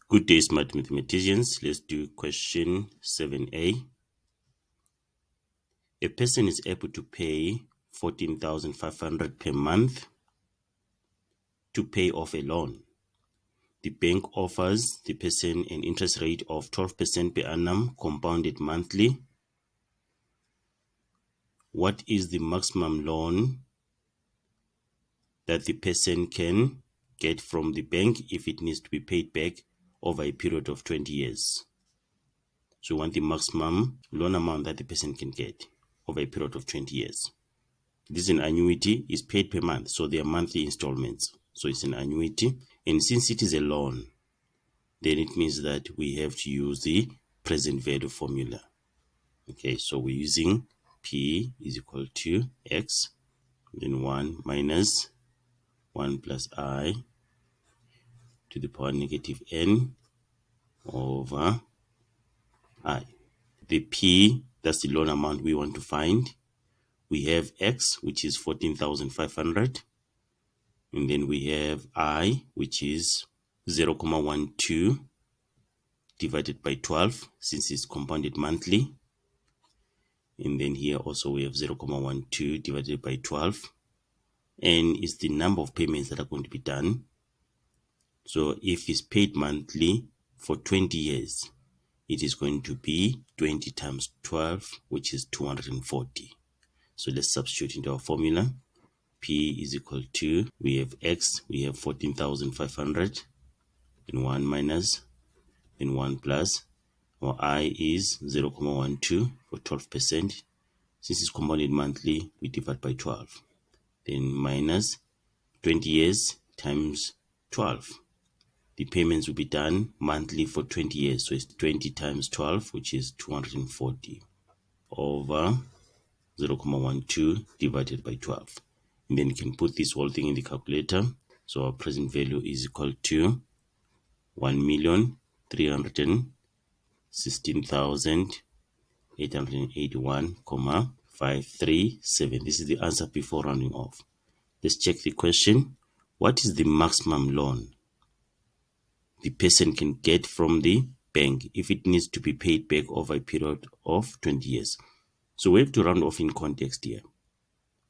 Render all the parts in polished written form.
Good day, smart mathematicians. Let's do question 7a. A person is able to pay 14,500 per month to pay off a loan. The bank offers the person an interest rate of 12% per annum compounded monthly. What is the maximum loan that the person can get from the bank if it needs to be paid back over a period of 20 years? So we want the maximum loan amount that the person can get over a period of 20 years. This is an annuity, is paid per month, so they are monthly installments. So it's an annuity. And since it is a loan, then it means that we have to use the present value formula. Okay, so we're using P is equal to X, then 1 minus 1 plus I to the power negative N over I. The P, that's the loan amount we want to find. We have X, which is 14,500. And then we have I, which is 0.12 divided by 12, since it's compounded monthly. And then here also we have 0.12 divided by 12. And it's the number of payments that are going to be done. So if it's paid monthly for 20 years, it is going to be 20 times 12, which is 240. So let's substitute into our formula. P is equal to, we have X, we have 14,500. Then 1 minus, then 1 plus. Our I is 0.12 for 12%. Since it's compounded monthly, we divide by 12. Then minus 20 years times 12. The payments will be done monthly for 20 years. So it's 20 times 12, which is 240 over 0.12 divided by 12. And then you can put this whole thing in the calculator. So our present value is equal to 1,316,881,537. This is the answer before rounding off. Let's check the question. What is the maximum loan the person can get from the bank if it needs to be paid back over a period of 20 years? So we have to round off in context here.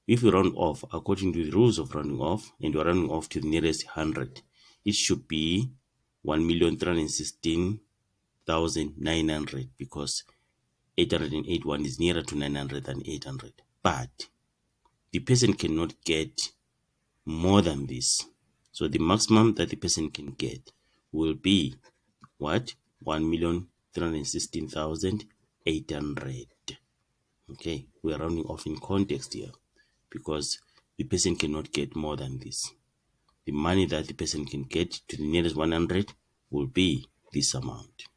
If we round off according to the rules of rounding off, and we're rounding off to the nearest 100, it should be 1,316,900 because 881 is nearer to 900 than 800. But the person cannot get more than this. So the maximum that the person can get will be what? 1,316,800. Okay, we are rounding off in context here because the person cannot get more than this. The money that the person can get to the nearest 100 will be this amount.